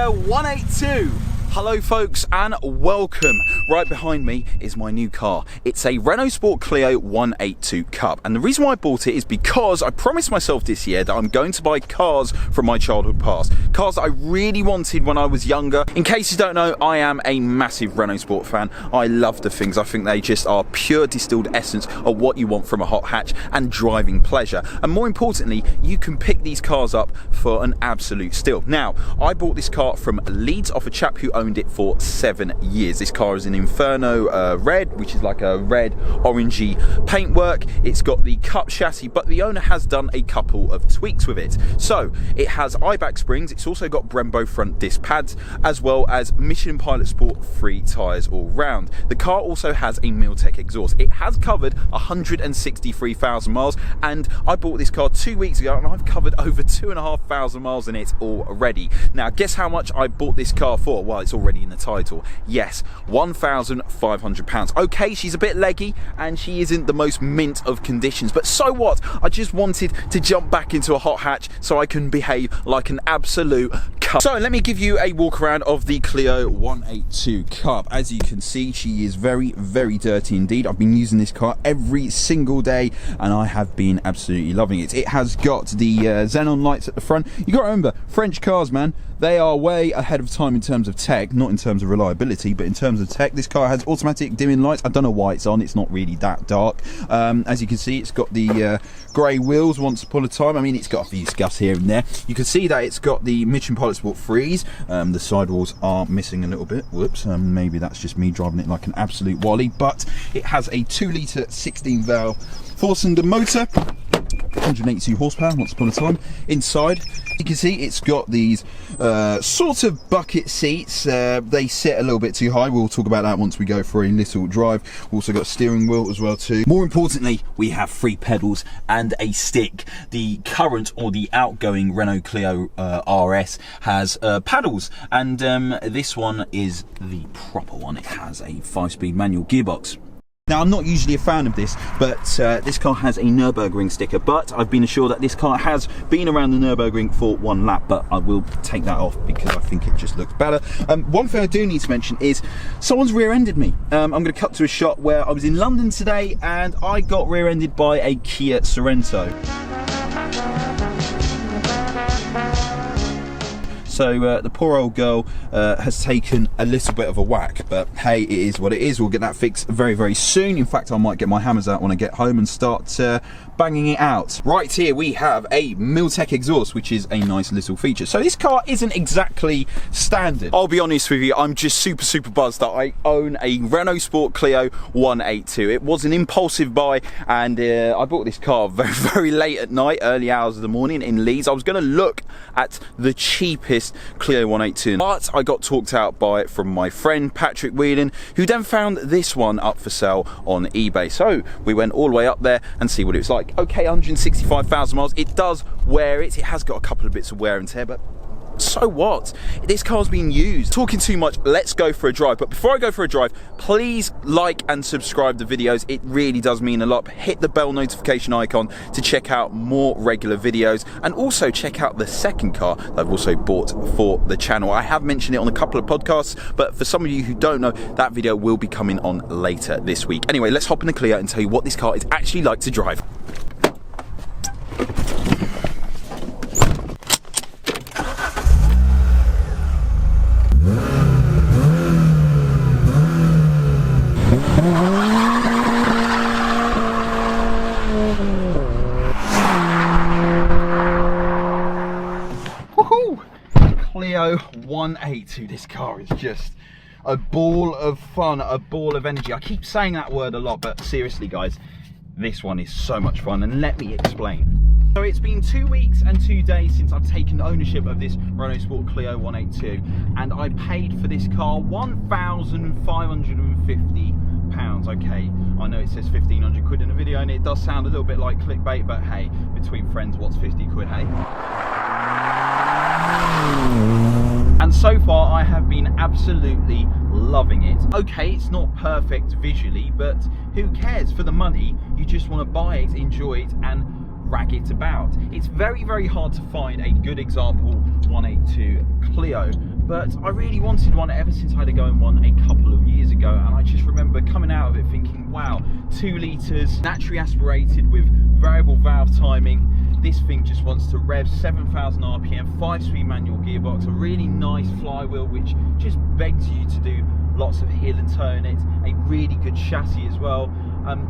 Clio 182. Hello folks and welcome. Right behind me is my new car. It's a Renaultsport Clio 182 Cup, and the reason why I bought it is because I promised myself this year that I'm going to buy cars from my childhood past. Cars that I really wanted when I was younger. In case you don't know, I am a massive Renaultsport fan. I love the things. I think they just are pure distilled essence of what you want from a hot hatch and driving pleasure. And more importantly, you can pick these cars up for an absolute steal. Now, I bought this car from Leeds off a chap who owned it for 7 years. This car is an Inferno red, which is like a red orangey paintwork. It's got the Cup chassis, but the owner has done a couple of tweaks with it. So it has eye-back springs. It's also got Brembo front disc pads, as well as Michelin Pilot Sport 3 tyres all round. The car also has a Miltech exhaust. It has covered 163,000 miles, and I bought this car 2 weeks ago and I've covered over 2,500 miles in it already. Now guess how much I bought this car for? Well, it's already in the title. Yes, £1,500. Okay, she's a bit leggy and she isn't the most mint of conditions, but so what? I just wanted to jump back into a hot hatch so I can behave like an absolute cup. So let me give you a walk around of the Clio 182 Cup. As you can see, she is very, very dirty indeed. I've been using this car every single day and I have been absolutely loving it. It has got the xenon lights at the front. You got to remember, French cars, man, they are way ahead of time in terms of tech, not in terms of reliability, but in terms of tech. This car has automatic dimming lights. I don't know why it's on, it's not really that dark. As you can see, it's got the grey wheels once upon a time. I mean, it's got a few scuffs here and there. You can see that it's got the Michelin Pilot Sport 3s. The sidewalls are missing a little bit. Whoops, maybe that's just me driving it like an absolute wally, but it has a 2-litre 16-valve four-cylinder motor, 182 horsepower once upon a time. Inside, you can see it's got these sort of bucket seats. They sit a little bit too high. We'll talk about that once we go for a little drive. We've also got a steering wheel as well too. More importantly, we have 3 pedals and a stick. The current or the outgoing Renault Clio RS has paddles, and this one is the proper one. It has a 5-speed manual gearbox. Now, I'm not usually a fan of this, but this car has a Nürburgring sticker, but I've been assured that this car has been around the Nürburgring for 1 lap, but I will take that off because I think it just looks better. One thing I do need to mention is someone's rear-ended me. I'm going to cut to a shot where I was in London today and I got rear-ended by a Kia Sorento. So the poor old girl has taken a little bit of a whack, but hey, it is what it is. We'll get that fixed very, very soon. In fact, I might get my hammers out when I get home and start banging it out. Right here we have a Miltech exhaust, which is a nice little feature. So this car isn't exactly standard. I'll be honest with you, I'm just super buzzed that I own a Renaultsport Clio 182. It was an impulsive buy, and I bought this car very, very late at night, early hours of the morning in Leeds. I was going to look at the cheapest Clio 182, but I got talked out by it from my friend Patrick Whelan, who then found this one up for sale on eBay. So we went all the way up there and see what it was like. Okay, 165,000 miles. It does wear it. It has got a couple of bits of wear and tear, but so what? This car's been used. Talking too much, let's go for a drive. But before I go for a drive, please like and subscribe to videos. It really does mean a lot. Hit the bell notification icon to check out more regular videos, and also check out the second car that I've also bought for the channel. I have mentioned it on a couple of podcasts, but for some of you who don't know, that video will be coming on later this week. Anyway, let's hop in the Clio and tell you what this car is actually like to drive. Clio 182. This car is just a ball of fun, a ball of energy. I keep saying that word a lot, but seriously guys, this one is so much fun, and let me explain. So it's been 2 weeks and 2 days since I've taken ownership of this Renaultsport Clio 182, and I paid for this car £1,550. Okay, I know it says 1,500 quid in the video and it does sound a little bit like clickbait, but hey, between friends, what's 50 quid, hey? And so far I have been absolutely loving it. Okay, it's not perfect visually, but who cares? For the money, you just want to buy it, enjoy it, and rag it about. It's very, very hard to find a good example 182 Clio, but I really wanted one ever since I had a go in one a couple of years ago, and I just remember coming out of it thinking, wow, 2 litres, naturally aspirated with variable valve timing. This thing just wants to rev 7,000 RPM, 5-speed manual gearbox, a really nice flywheel which just begs you to do lots of heel and toe in it, a really good chassis as well,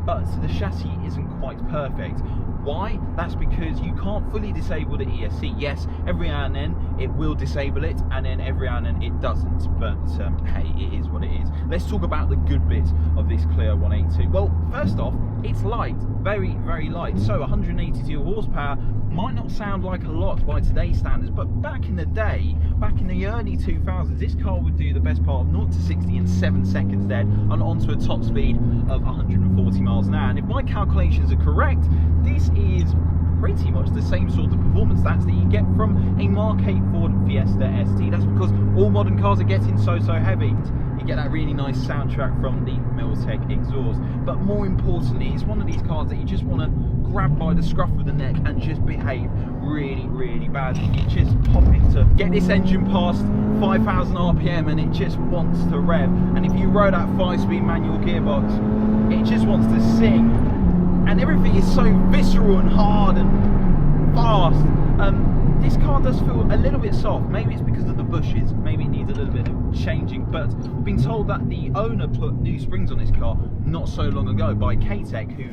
but the chassis isn't quite perfect. Why? That's because you can't fully disable the ESC. Yes, every now and then it will disable it, and then every now and then it doesn't, but hey, it is what it is. Let's talk about the good bits of this Clio 182. Well, first off, it's light, very, very light. So 182 horsepower might not sound like a lot by today's standards, but back in the day, back in the early 2000s, this car would do the best part of 0 to 60 in 7 seconds dead, and onto a top speed of 140 miles an hour. And if my calculations are correct, this is pretty much the same sort of performance stats that you get from a Mark 8 Ford Fiesta ST. That's because all modern cars are getting so heavy. You get that really nice soundtrack from the Miltech exhaust. But more importantly, it's one of these cars that you just want to grab by the scruff of the neck and just behave really, really badly. You just pop into, get this engine past 5,000 RPM and it just wants to rev. And if you roll that 5-speed manual gearbox, it just wants to sing. And everything is so visceral and hard and fast. This car does feel a little bit soft. Maybe it's because of the bushes, maybe it needs a little bit of changing, but I've been told that the owner put new springs on this car not so long ago by K-Tech, who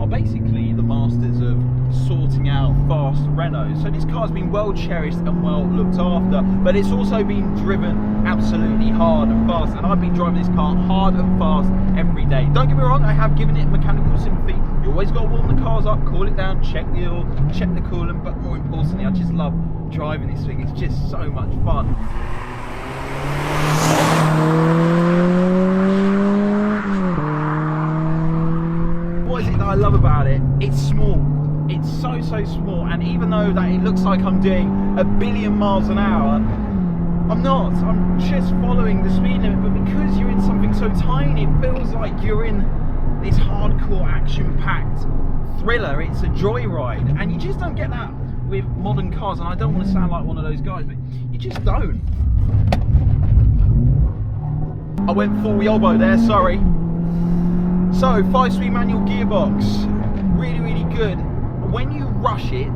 are basically the masters of sorting out fast Renaults. So this car's been well cherished and well looked after, but it's also been driven absolutely hard and fast, and I've been driving this car hard and fast every day. Don't get me wrong, I have given it mechanical sympathy. You always got to warm the cars up, cool it down, check the oil, check the coolant, but more importantly, I just love driving this thing. It's just so much fun. What is it that I love about it? It's small. It's so small, and even though that it looks like I'm doing 1 billion miles an hour, I'm not. I'm just following the speed limit, but because you're in something so tiny, it feels like you're in this hardcore action-packed thriller. It's a joyride, and you just don't get that with modern cars. And I don't want to sound like one of those guys, but you just don't. I went full elbow there, sorry. So 5-speed manual gearbox, really, really good. When you rush it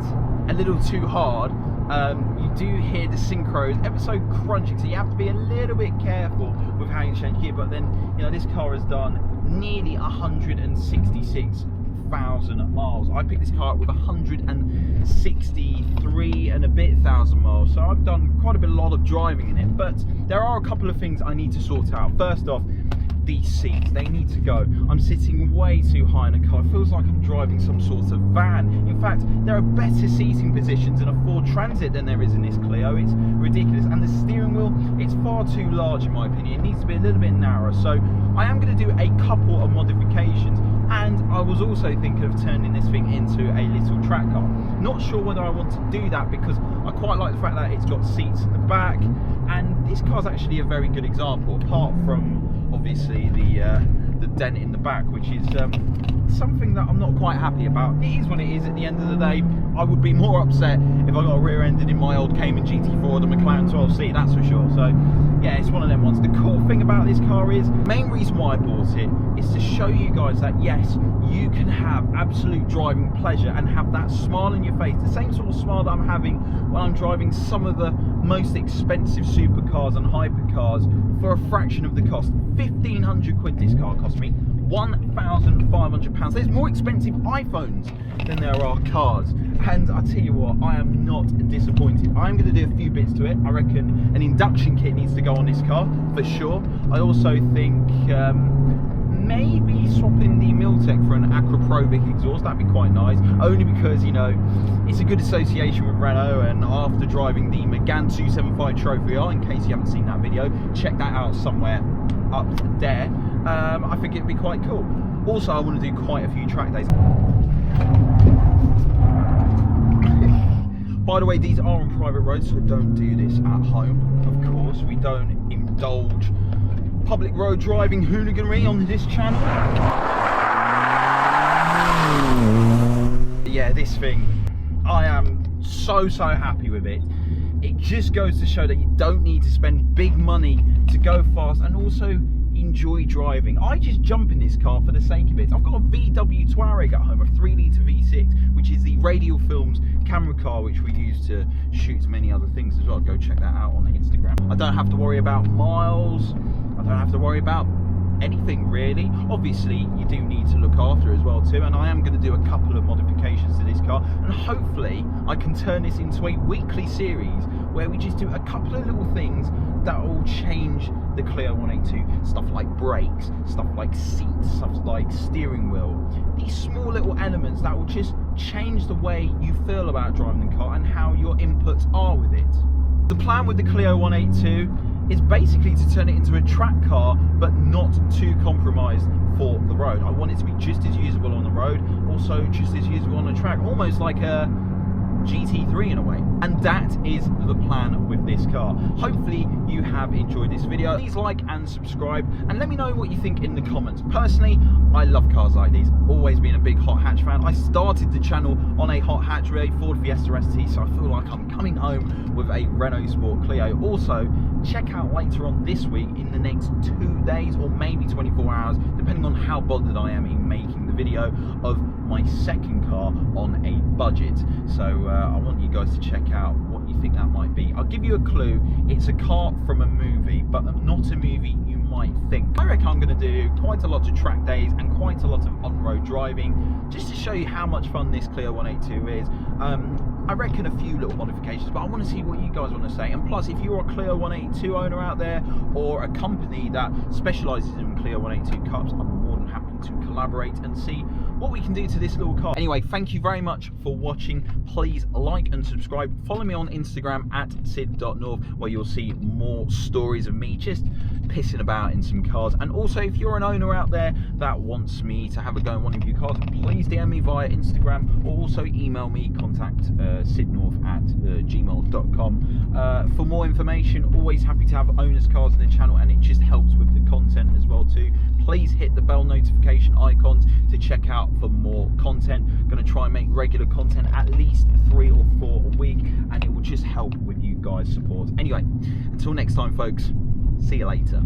a little too hard, you do hear the synchros ever so crunching, so you have to be a little bit careful with how you change gear. But then, you know, this car has done nearly 166,000 miles. I picked this car up with 163 and a bit thousand miles, so I've done quite a lot of driving in it. But there are a couple of things I need to sort out. First off, these seats, they need to go. I'm sitting way too high in a car. It feels like I'm driving some sort of van. In fact, there are better seating positions in a Ford Transit than there is in this Clio. It's ridiculous. And the steering wheel, it's far too large in my opinion. It needs to be a little bit narrower. So I am going to do a couple of modifications, and I was also thinking of turning this thing into a little track car. Not sure whether I want to do that, because I quite like the fact that it's got seats in the back, and this car's actually a very good example, apart from obviously the dent in the back, which is something that I'm not quite happy about. It is what it is at the end of the day. I would be more upset if I got rear-ended in my old Cayman GT4 or the McLaren 12C, that's for sure. So yeah, it's one of them ones. The cool thing about this car is, main reason why I bought it is to show you guys that yes, you can have absolute driving pleasure and have that smile on your face, the same sort of smile that I'm having when I'm driving some of the most expensive supercars and hypercars for a fraction of the cost. 1,500 quid this car cost me, £1,500. There's more expensive iPhones than there are cars, and I tell you what, I am not disappointed. I'm going to do a few bits to it. I reckon an induction kit needs to go on this car for sure. I also think maybe swapping the Miltech for an Acroprovic exhaust, that'd be quite nice, only because, you know, it's a good association with Renault, and after driving the Megane 275 Trophy R, in case you haven't seen that video, check that out somewhere up there. I think it'd be quite cool. Also, I want to do quite a few track days. By the way, these are on private roads, so don't do this at home. Of course, we don't indulge public road driving hooliganry on this channel. Yeah, this thing, I am so happy with it. it just goes to show that you don't need to spend big money to go fast and also enjoy driving. I just jump in this car for the sake of it. I've got a VW Touareg at home, a 3-litre V6, which is the Radial Films camera car, which we use to shoot many other things as well. Go check that out on Instagram. I don't have to worry about miles. I don't have to worry about anything really. Obviously you do need to look after as well too, and I am going to do a couple of modifications to this car, and hopefully I can turn this into a weekly series where we just do a couple of little things that will change the Clio 182. Stuff like brakes, stuff like seats, stuff like steering wheel, these small little elements that will just change the way you feel about driving the car and how your inputs are with it. The plan with the Clio 182 is basically to turn it into a track car, but not too compromised for the road. I want it to be just as usable on the road, also just as usable on the track, almost like a GT3 in a way. And that is the plan with this car. Hopefully you have enjoyed this video. Please like and subscribe, and let me know what you think in the comments. Personally, I love cars like these. Always been a big hot hatch fan. I started the channel on a hot hatch with a Ford Fiesta ST, so I feel like I'm coming home with a Renaultsport Clio. Also, check out later on this week, in the next 2 days or maybe 24 hours, depending on how bothered I am in making the video, of my second car on a budget. So I want you guys to check out what you think that might be. I'll give you a clue. It's a car from a movie, but not a movie you might think. I reckon I'm going to do quite a lot of track days and quite a lot of on-road driving, just to show you how much fun this Clio 182 is. I reckon a few little modifications, but I want to see what you guys want to say. And plus, if you're a Clio 182 owner out there, or a company that specialises in Clio 182 cups, I'm more than happy to collaborate and see what we can do to this little car. Anyway, thank you very much for watching. Please like and subscribe. Follow me on Instagram at sid.north, where you'll see more stories of me just pissing about in some cars. And also, if you're an owner out there that wants me to have a go in one of your cars, please DM me via Instagram, or also email me, contact sidnorth@gmail.com. For more information, always happy to have owners' cars in the channel, and it just helps with the content as well too. Please hit the bell notification icons to check out for more content. Going to try and make regular content, at least 3 or 4 a week, and it will just help with you guys' support. Anyway, until next time folks, see you later.